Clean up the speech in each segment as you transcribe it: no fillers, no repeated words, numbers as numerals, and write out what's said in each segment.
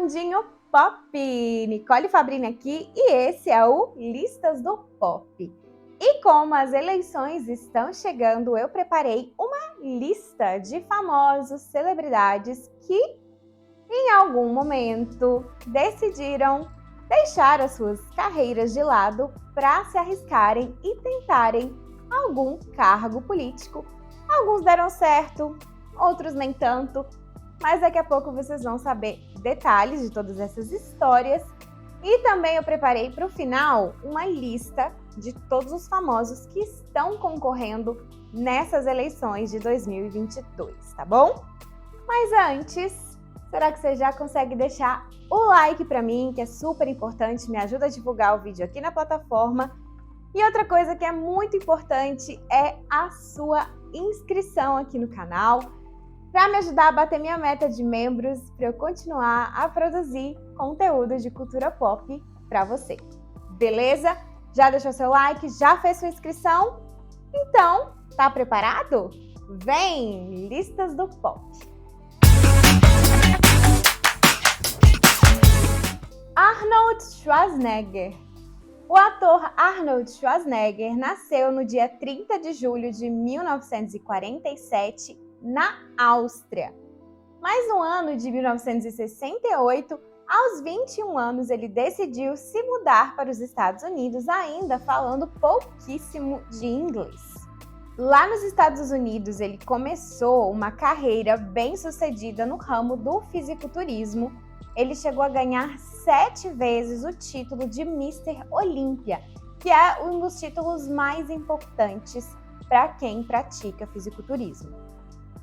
Mundinho Pop! Nicole Fabrini aqui e esse é o Listas do Pop. E como as eleições estão chegando, eu preparei uma lista de famosos, celebridades que em algum momento decidiram deixar as suas carreiras de lado para se arriscarem e tentarem algum cargo político. Alguns deram certo, outros nem tanto, mas daqui a pouco vocês vão saber detalhes de todas essas histórias. E também eu preparei para o final uma lista de todos os famosos que estão concorrendo nessas eleições de 2022, tá bom? Mas antes, será que você já consegue deixar o like para mim, que é super importante, me ajuda a divulgar o vídeo aqui na plataforma. E outra coisa que é muito importante é a sua inscrição aqui no canal, para me ajudar a bater minha meta de membros, para eu continuar a produzir conteúdo de cultura pop para você. Beleza? Já deixou seu like? Já fez sua inscrição? Então, tá preparado? Vem! Listas do Pop! Arnold Schwarzenegger. O ator Arnold Schwarzenegger nasceu no dia 30 de julho de 1947 na Áustria. Mas no ano de 1968, aos 21 anos, ele decidiu se mudar para os Estados Unidos, ainda falando pouquíssimo de inglês. Lá nos Estados Unidos, ele começou uma carreira bem-sucedida no ramo do fisiculturismo. Ele chegou a ganhar 7 vezes o título de Mr. Olímpia, que é um dos títulos mais importantes para quem pratica fisiculturismo.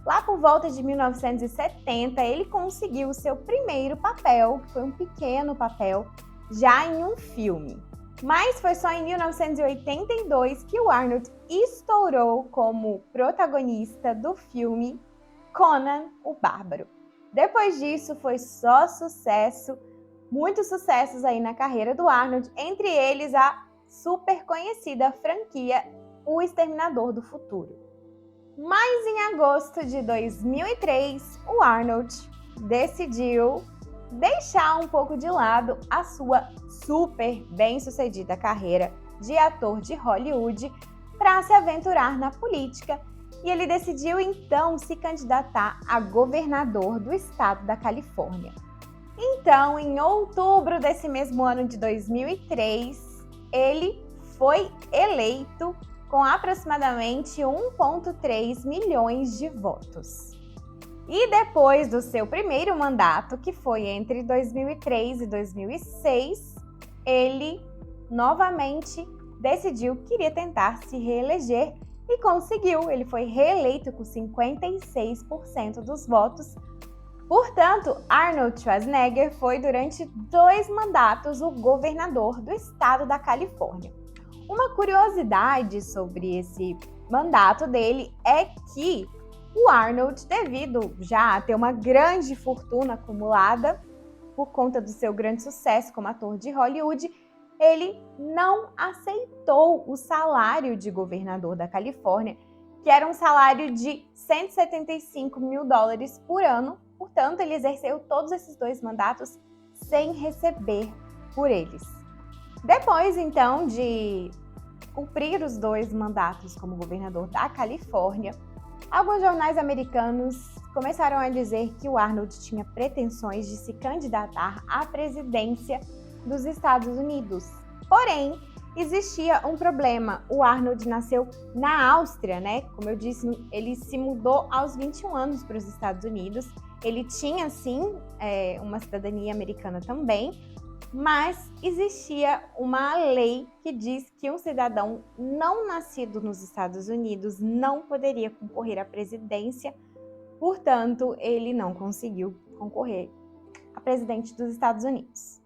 Lá por volta de 1970, ele conseguiu o seu primeiro papel, que foi um pequeno papel, já em um filme. Mas foi só em 1982 que o Arnold estourou como protagonista do filme Conan o Bárbaro. Depois disso, foi só sucesso, muitos sucessos aí na carreira do Arnold, entre eles a super conhecida franquia O Exterminador do Futuro. Mas em agosto de 2003, o Arnold decidiu deixar um pouco de lado a sua super bem-sucedida carreira de ator de Hollywood para se aventurar na política. E ele decidiu então se candidatar a governador do estado da Califórnia. Então, em outubro desse mesmo ano de 2003, ele foi eleito com aproximadamente 1,3 milhões de votos. E depois do seu primeiro mandato, que foi entre 2003 e 2006, ele novamente decidiu que iria tentar se reeleger e conseguiu. Ele foi reeleito com 56% dos votos. Portanto, Arnold Schwarzenegger foi durante 2 mandatos o governador do estado da Califórnia. Uma curiosidade sobre esse mandato dele é que o Arnold, devido já a ter uma grande fortuna acumulada por conta do seu grande sucesso como ator de Hollywood, ele não aceitou o salário de governador da Califórnia, que era um salário de $175 mil por ano. Portanto, ele exerceu todos esses 2 mandatos sem receber por eles. Depois, então, de cumprir os 2 mandatos como governador da Califórnia, alguns jornais americanos começaram a dizer que o Arnold tinha pretensões de se candidatar à presidência dos Estados Unidos. Porém, existia um problema. O Arnold nasceu na Áustria, né? Como eu disse, ele se mudou aos 21 anos para os Estados Unidos. Ele tinha, sim, uma cidadania americana também, mas existia uma lei que diz que um cidadão não nascido nos Estados Unidos não poderia concorrer à presidência. Portanto, ele não conseguiu concorrer a presidente dos Estados Unidos.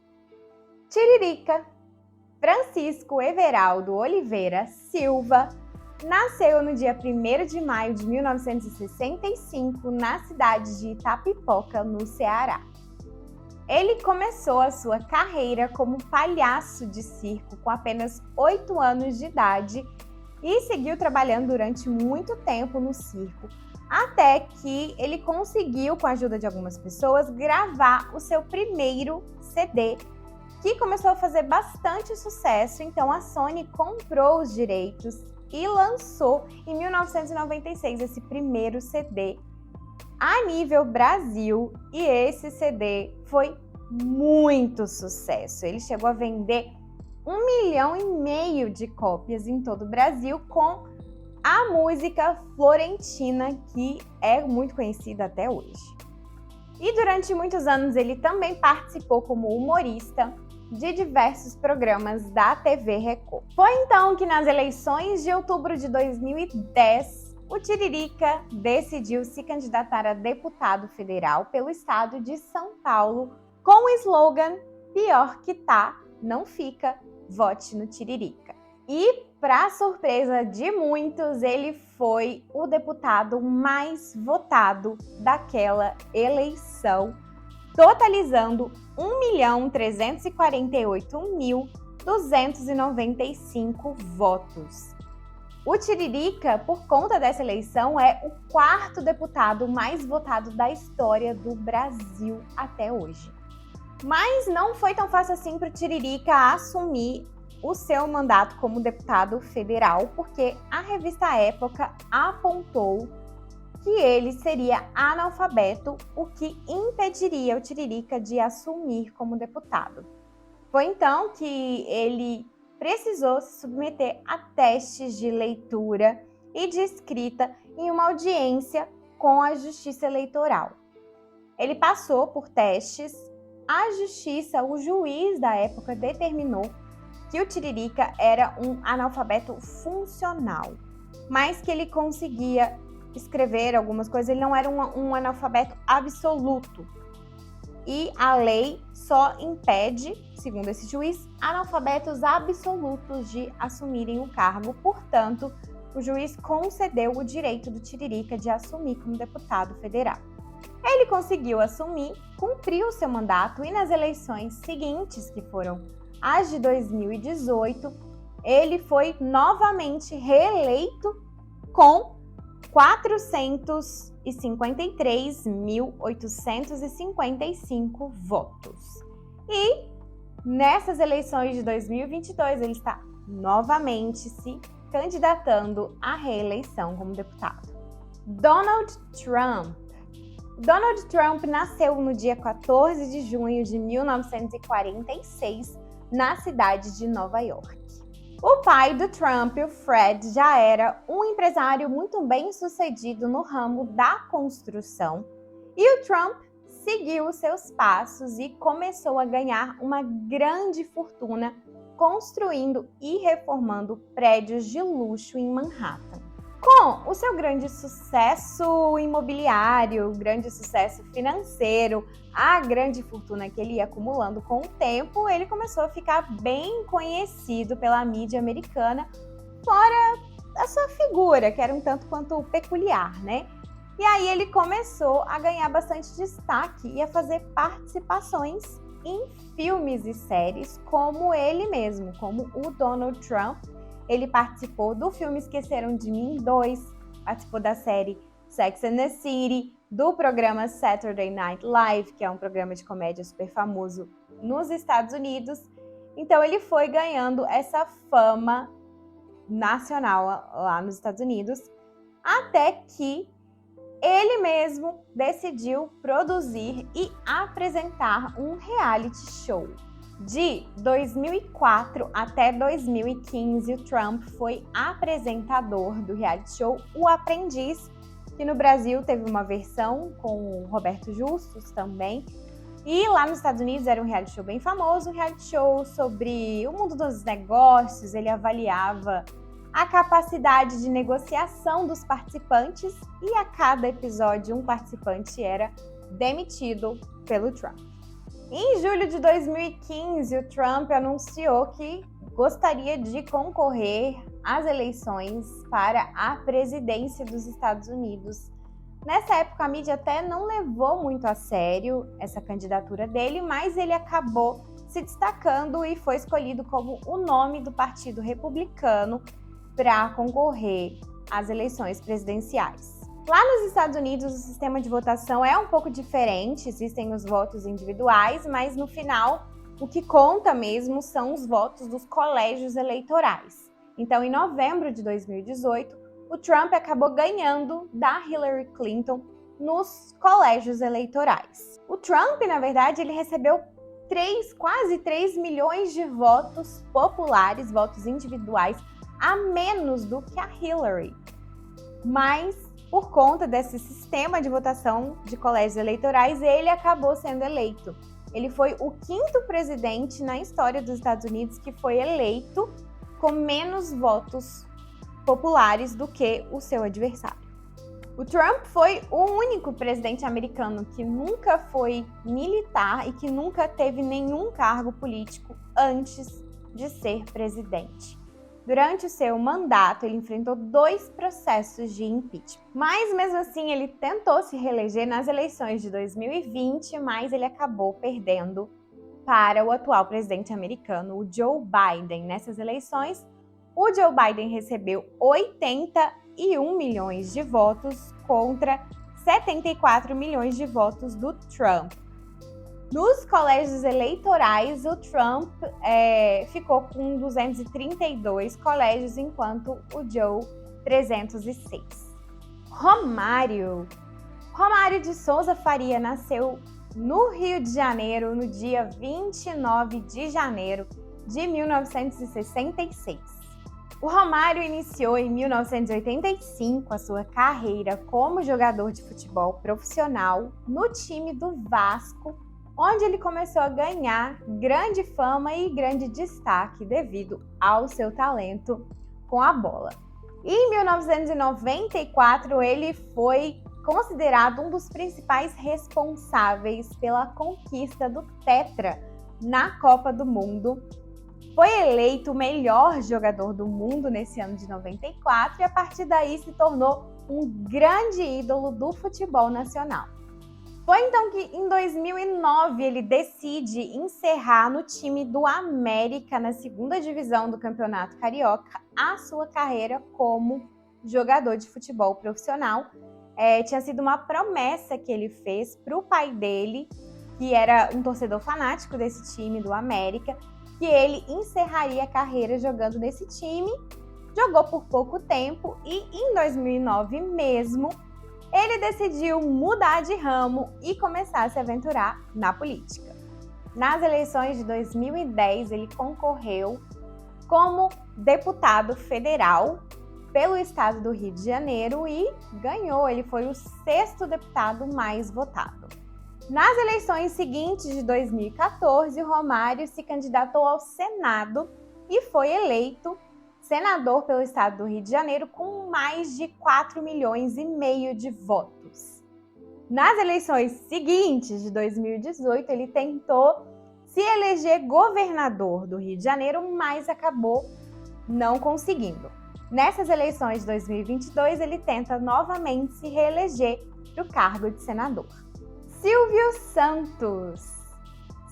Tiririca. Francisco Everaldo Oliveira Silva nasceu no dia 1º de maio de 1965 na cidade de Itapipoca, no Ceará. Ele começou a sua carreira como palhaço de circo com apenas 8 anos de idade e seguiu trabalhando durante muito tempo no circo, até que ele conseguiu, com a ajuda de algumas pessoas, gravar o seu primeiro CD, que começou a fazer bastante sucesso. Então a Sony comprou os direitos e lançou em 1996 esse primeiro CD a nível Brasil, e esse CD foi muito sucesso. Ele chegou a vender 1,5 milhão de cópias em todo o Brasil, com a música Florentina, que é muito conhecida até hoje. E durante muitos anos ele também participou como humorista de diversos programas da TV Record. Foi então que nas eleições de outubro de 2010, o Tiririca decidiu se candidatar a deputado federal pelo estado de São Paulo com o slogan "Pior que tá, não fica, vote no Tiririca". E, para surpresa de muitos, ele foi o deputado mais votado daquela eleição, totalizando 1.348.295 votos. O Tiririca, por conta dessa eleição, é o quarto deputado mais votado da história do Brasil até hoje. Mas não foi tão fácil assim para o Tiririca assumir o seu mandato como deputado federal, porque a revista Época apontou que ele seria analfabeto, o que impediria o Tiririca de assumir como deputado. Foi então que ele precisou se submeter a testes de leitura e de escrita em uma audiência com a Justiça Eleitoral. Ele passou por testes, a justiça, o juiz da época, determinou que o Tiririca era um analfabeto funcional, mas que ele conseguia escrever algumas coisas, ele não era um analfabeto absoluto. E a lei só impede, segundo esse juiz, analfabetos absolutos de assumirem o cargo. Portanto, o juiz concedeu o direito do Tiririca de assumir como deputado federal. Ele conseguiu assumir, cumpriu seu mandato, e nas eleições seguintes, que foram as de 2018, ele foi novamente reeleito com 453.855 votos. E nessas eleições de 2022, ele está novamente se candidatando à reeleição como deputado. Donald Trump. Donald Trump nasceu no dia 14 de junho de 1946, na cidade de Nova York. O pai do Trump, o Fred, já era um empresário muito bem-sucedido no ramo da construção, e o Trump seguiu os seus passos e começou a ganhar uma grande fortuna construindo e reformando prédios de luxo em Manhattan. Com o seu grande sucesso imobiliário, grande sucesso financeiro, a grande fortuna que ele ia acumulando com o tempo, ele começou a ficar bem conhecido pela mídia americana, fora a sua figura, que era um tanto quanto peculiar, né? E aí ele começou a ganhar bastante destaque e a fazer participações em filmes e séries como ele mesmo, como o Donald Trump. Ele participou do filme Esqueceram de Mim 2, participou da série Sex and the City, do programa Saturday Night Live, que é um programa de comédia super famoso nos Estados Unidos. Então ele foi ganhando essa fama nacional lá nos Estados Unidos, até que ele mesmo decidiu produzir e apresentar um reality show. De 2004 até 2015, o Trump foi apresentador do reality show O Aprendiz, que no Brasil teve uma versão com o Roberto Justus também. E lá nos Estados Unidos era um reality show bem famoso, um reality show sobre o mundo dos negócios. Ele avaliava a capacidade de negociação dos participantes, e a cada episódio um participante era demitido pelo Trump. Em julho de 2015, o Trump anunciou que gostaria de concorrer às eleições para a presidência dos Estados Unidos. Nessa época, a mídia até não levou muito a sério essa candidatura dele, mas ele acabou se destacando e foi escolhido como o nome do Partido Republicano para concorrer às eleições presidenciais. Lá nos Estados Unidos, o sistema de votação é um pouco diferente, existem os votos individuais, mas no final, o que conta mesmo são os votos dos colégios eleitorais. Então, em novembro de 2018, o Trump acabou ganhando da Hillary Clinton nos colégios eleitorais. O Trump, na verdade, ele recebeu quase 3 milhões de votos populares, votos individuais, a menos do que a Hillary. Mas, por conta desse sistema de votação de colégios eleitorais, ele acabou sendo eleito. Ele foi o 5º presidente na história dos Estados Unidos que foi eleito com menos votos populares do que o seu adversário. O Trump foi o único presidente americano que nunca foi militar e que nunca teve nenhum cargo político antes de ser presidente. Durante o seu mandato, ele enfrentou 2 processos de impeachment. Mas, mesmo assim, ele tentou se reeleger nas eleições de 2020, mas ele acabou perdendo para o atual presidente americano, o Joe Biden. Nessas eleições, o Joe Biden recebeu 81 milhões de votos contra 74 milhões de votos do Trump. Nos colégios eleitorais, o Trump ficou com 232 colégios, enquanto o Joe 306. Romário de Souza Faria nasceu no Rio de Janeiro no dia 29 de janeiro de 1966. O Romário iniciou em 1985 a sua carreira como jogador de futebol profissional no time do Vasco, onde ele começou a ganhar grande fama e grande destaque devido ao seu talento com a bola. E em 1994, ele foi considerado um dos principais responsáveis pela conquista do Tetra na Copa do Mundo. Foi eleito o melhor jogador do mundo nesse ano de 94 e a partir daí se tornou um grande ídolo do futebol nacional. Foi então que em 2009 ele decide encerrar no time do América na 2ª divisão do Campeonato Carioca a sua carreira como jogador de futebol profissional. Tinha sido uma promessa que ele fez para o pai dele, que era um torcedor fanático desse time do América, que ele encerraria a carreira jogando nesse time. Jogou por pouco tempo e em 2009 mesmo, ele decidiu mudar de ramo e começar a se aventurar na política. Nas eleições de 2010, ele concorreu como deputado federal pelo estado do Rio de Janeiro e ganhou. Ele foi o 6º deputado mais votado. Nas eleições seguintes de 2014, Romário se candidatou ao Senado e foi eleito senador pelo estado do Rio de Janeiro com mais de 4,5 milhões de votos. Nas eleições seguintes de 2018, ele tentou se eleger governador do Rio de Janeiro, mas acabou não conseguindo. Nessas eleições de 2022, ele tenta novamente se reeleger para o cargo de senador. Silvio Santos.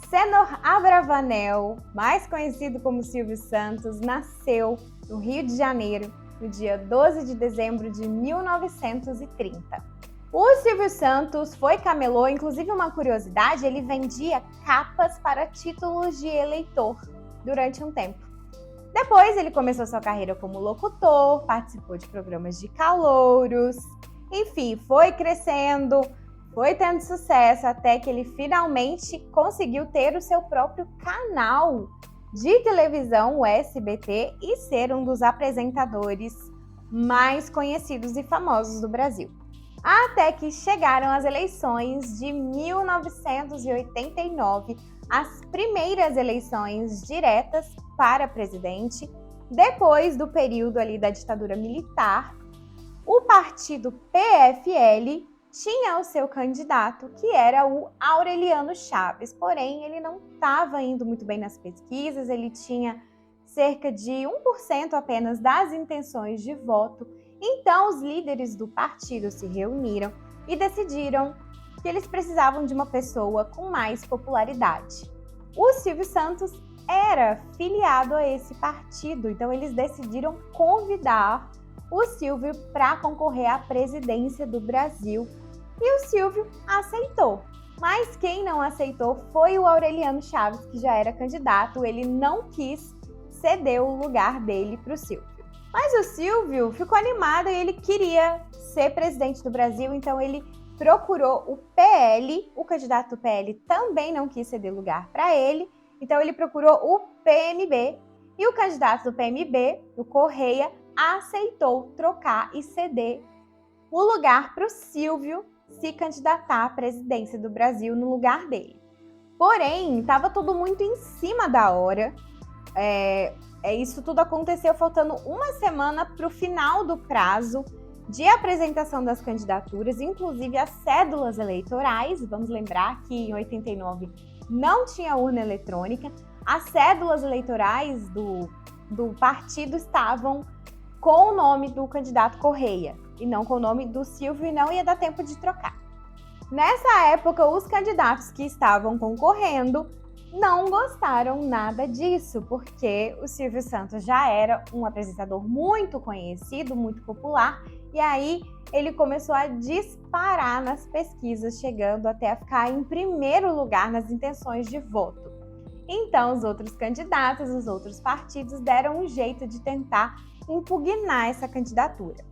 Senhor Abravanel, mais conhecido como Silvio Santos, nasceu no Rio de Janeiro no dia 12 de dezembro de 1930. O Silvio Santos foi camelô, inclusive uma curiosidade, ele vendia capas para títulos de eleitor durante um tempo. Depois ele começou sua carreira como locutor, participou de programas de calouros, enfim, foi crescendo, foi tendo sucesso até que ele finalmente conseguiu ter o seu próprio canal de televisão, o SBT, e ser um dos apresentadores mais conhecidos e famosos do Brasil. Até que chegaram as eleições de 1989, as primeiras eleições diretas para presidente, depois do período ali da ditadura militar. O partido PFL tinha o seu candidato, que era o Aureliano Chaves, porém ele não estava indo muito bem nas pesquisas, ele tinha cerca de 1% apenas das intenções de voto. Então os líderes do partido se reuniram e decidiram que eles precisavam de uma pessoa com mais popularidade. O Silvio Santos era filiado a esse partido, então eles decidiram convidar o Silvio para concorrer à presidência do Brasil. E o Silvio aceitou. Mas quem não aceitou foi o Aureliano Chaves, que já era candidato. Ele não quis ceder o lugar dele para o Silvio. Mas o Silvio ficou animado e ele queria ser presidente do Brasil, então ele procurou o PL. O candidato do PL também não quis ceder lugar para ele, então ele procurou o PMB. E o candidato do PMB, o Correia, aceitou trocar e ceder o lugar para o Silvio se candidatar à presidência do Brasil no lugar dele. Porém, estava tudo muito em cima da hora. Isso tudo aconteceu faltando uma semana para o final do prazo de apresentação das candidaturas, inclusive as cédulas eleitorais. Vamos lembrar que em 89 não tinha urna eletrônica. As cédulas eleitorais do partido estavam com o nome do candidato Correia e não com o nome do Silvio, e não ia dar tempo de trocar. Nessa época, os candidatos que estavam concorrendo não gostaram nada disso, porque o Silvio Santos já era um apresentador muito conhecido, muito popular, e aí ele começou a disparar nas pesquisas, chegando até a ficar em primeiro lugar nas intenções de voto. Então, os outros candidatos, os outros partidos deram um jeito de tentar impugnar essa candidatura.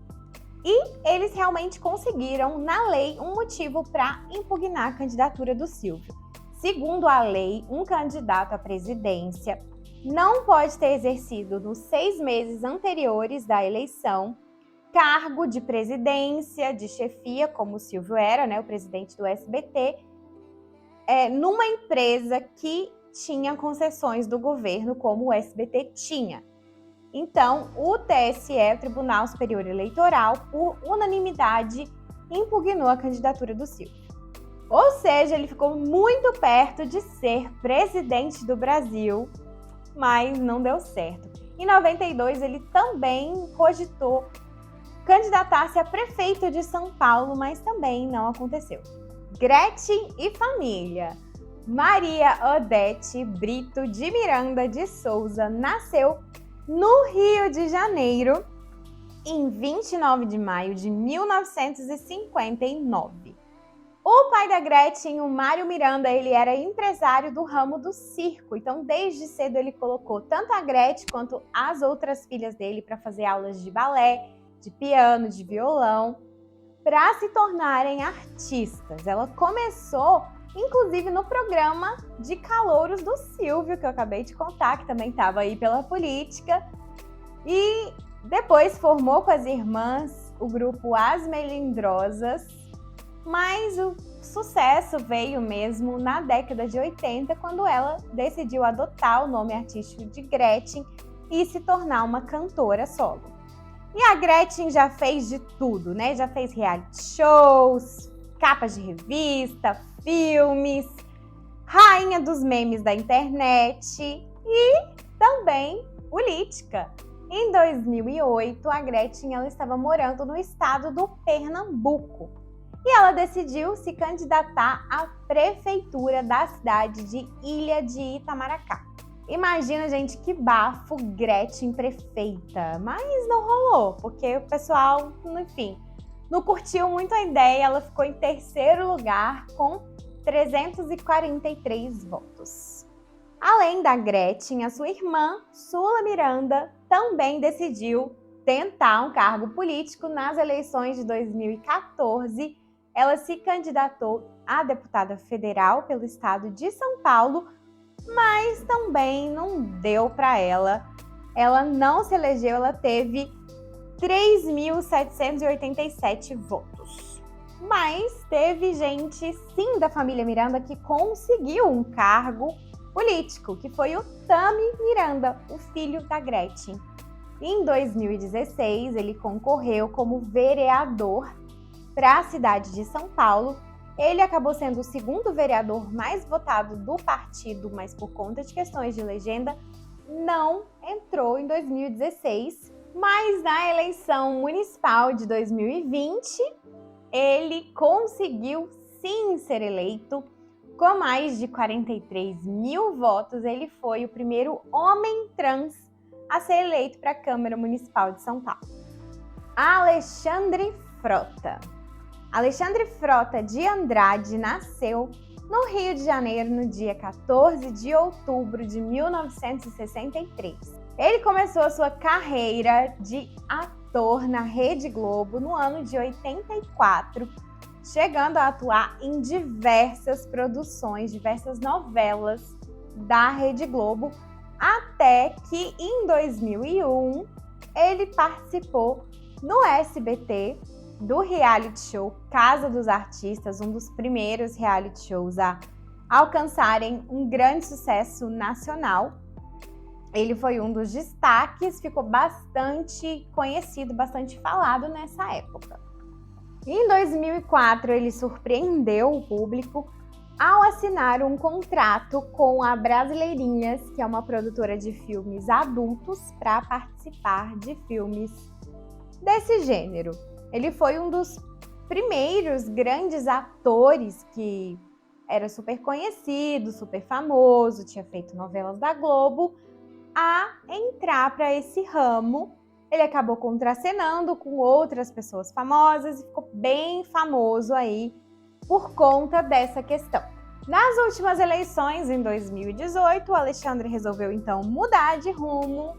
E eles realmente conseguiram, na lei, um motivo para impugnar a candidatura do Silvio. Segundo a lei, um candidato à presidência não pode ter exercido nos 6 meses anteriores da eleição cargo de presidência, de chefia, como o Silvio era, né, o presidente do SBT, numa empresa que tinha concessões do governo, como o SBT tinha. Então, o TSE, o Tribunal Superior Eleitoral, por unanimidade, impugnou a candidatura do Silvio. Ou seja, ele ficou muito perto de ser presidente do Brasil, mas não deu certo. Em 92, ele também cogitou candidatar-se a prefeito de São Paulo, mas também não aconteceu. Gretchen e família. Maria Odete Brito de Miranda de Souza nasceu no Rio de Janeiro em 29 de maio de 1959. O pai da Gretchen, o Mário Miranda, ele era empresário do ramo do circo. Então, desde cedo, ele colocou tanto a Gretchen quanto as outras filhas dele para fazer aulas de balé, de piano, de violão, para se tornarem artistas. Ela começou, inclusive, no programa de calouros do Silvio, que eu acabei de contar, que também estava aí pela política. E depois formou com as irmãs o grupo As Melindrosas. Mas o sucesso veio mesmo na década de 80, quando ela decidiu adotar o nome artístico de Gretchen e se tornar uma cantora solo. E a Gretchen já fez de tudo, né? Já fez reality shows, capas de revista, filmes, rainha dos memes da internet e também política. Em 2008, a Gretchen ela estava morando no estado do Pernambuco. E ela decidiu se candidatar à prefeitura da cidade de Ilha de Itamaracá. Imagina, gente, que bafo, Gretchen prefeita. Mas não rolou, porque o pessoal, enfim, não curtiu muito a ideia. Ela ficou em terceiro lugar com 343 votos. Além da Gretchen, a sua irmã, Sula Miranda, também decidiu tentar um cargo político nas eleições de 2014. Ela se candidatou a deputada federal pelo estado de São Paulo, mas também não deu para ela. Ela não se elegeu, ela teve 3.787 votos. Mas teve gente, sim, da família Miranda que conseguiu um cargo político, que foi o Tami Miranda, o filho da Gretchen. Em 2016, ele concorreu como vereador para a cidade de São Paulo. Ele acabou sendo o segundo vereador mais votado do partido, mas por conta de questões de legenda, não entrou em 2016. Mas na eleição municipal de 2020, ele conseguiu sim ser eleito. Com mais de 43 mil votos, ele foi o primeiro homem trans a ser eleito para a Câmara Municipal de São Paulo. Alexandre Frota. Alexandre Frota de Andrade nasceu no Rio de Janeiro no dia 14 de outubro de 1963. Ele começou a sua carreira de ator na Rede Globo no ano de 84, chegando a atuar em diversas produções, diversas novelas da Rede Globo, até que em 2001 ele participou no SBT do reality show Casa dos Artistas, um dos primeiros reality shows a alcançarem um grande sucesso nacional. Ele foi um dos destaques, ficou bastante conhecido, bastante falado nessa época. Em 2004, ele surpreendeu o público ao assinar um contrato com a Brasileirinhas, que é uma produtora de filmes adultos, para participar de filmes desse gênero. Ele foi um dos primeiros grandes atores que era super conhecido, super famoso, tinha feito novelas da Globo, a entrar para esse ramo. Ele acabou contracenando com outras pessoas famosas e ficou bem famoso aí por conta dessa questão. Nas últimas eleições, em 2018, o Alexandre resolveu então mudar de rumo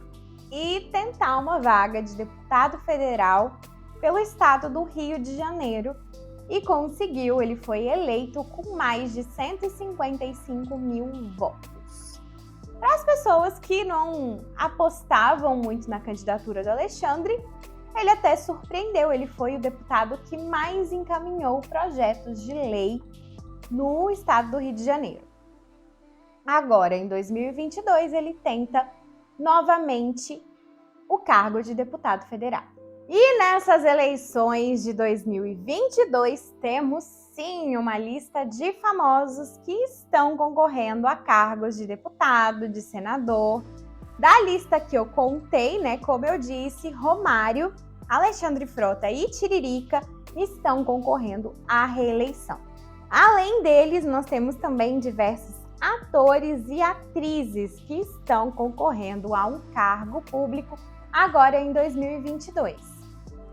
e tentar uma vaga de deputado federal pelo estado do Rio de Janeiro e conseguiu. Ele foi eleito com mais de 155 mil votos. Para as pessoas que não apostavam muito na candidatura do Alexandre, ele até surpreendeu. Ele foi o deputado que mais encaminhou projetos de lei no estado do Rio de Janeiro. Agora, em 2022, ele tenta novamente o cargo de deputado federal. E nessas eleições de 2022, temos sim uma lista de famosos que estão concorrendo a cargos de deputado, de senador. Da lista que eu contei, como eu disse, Romário, Alexandre Frota e Tiririca estão concorrendo à reeleição. Além deles, nós temos também diversos atores e atrizes que estão concorrendo a um cargo público agora em 2022.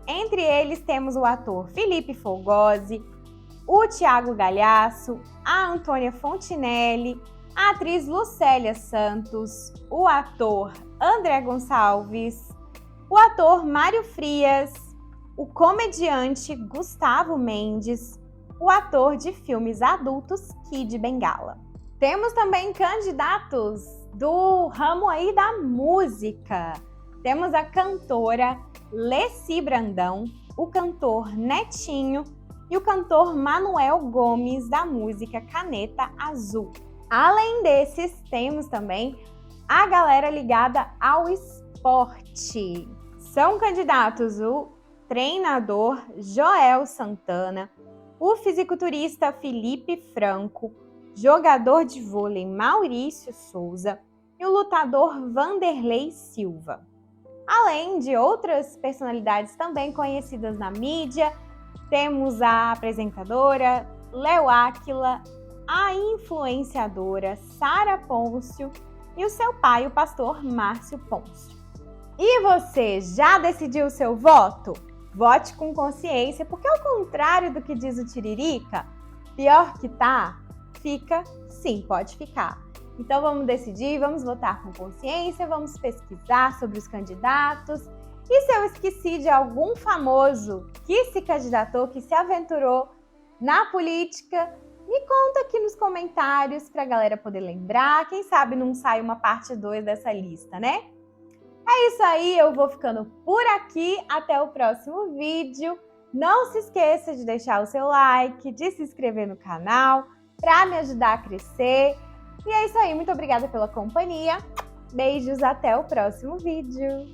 Entre eles temos o ator Felipe Fogosi, o Thiago Galhaço, a Antônia Fontinelli, a atriz Lucélia Santos, o ator André Gonçalves, o ator Mário Frias, o comediante Gustavo Mendes, o ator de filmes adultos Kid Bengala. Temos também candidatos do ramo aí da música. Temos a cantora Leci Brandão, o cantor Netinho e o cantor Manuel Gomes, da música Caneta Azul. Além desses, temos também a galera ligada ao esporte. São candidatos o treinador Joel Santana, o fisiculturista Felipe Franco, jogador de vôlei Maurício Souza e o lutador Vanderlei Silva. Além de outras personalidades também conhecidas na mídia, temos a apresentadora Léo Áquila, a influenciadora Sara Pôncio e o seu pai, o pastor Márcio Pôncio. E você já decidiu o seu voto? Vote com consciência, porque ao contrário do que diz o Tiririca, pior que tá, fica, sim, pode ficar. Então vamos decidir, vamos votar com consciência, vamos pesquisar sobre os candidatos. E se eu esqueci de algum famoso que se candidatou, que se aventurou na política, me conta aqui nos comentários para a galera poder lembrar. Quem sabe não sai uma parte 2 dessa lista, né? É isso aí, eu vou ficando por aqui. Até o próximo vídeo. Não se esqueça de deixar o seu like, de se inscrever no canal para me ajudar a crescer. E é isso aí, muito obrigada pela companhia. Beijos, até o próximo vídeo.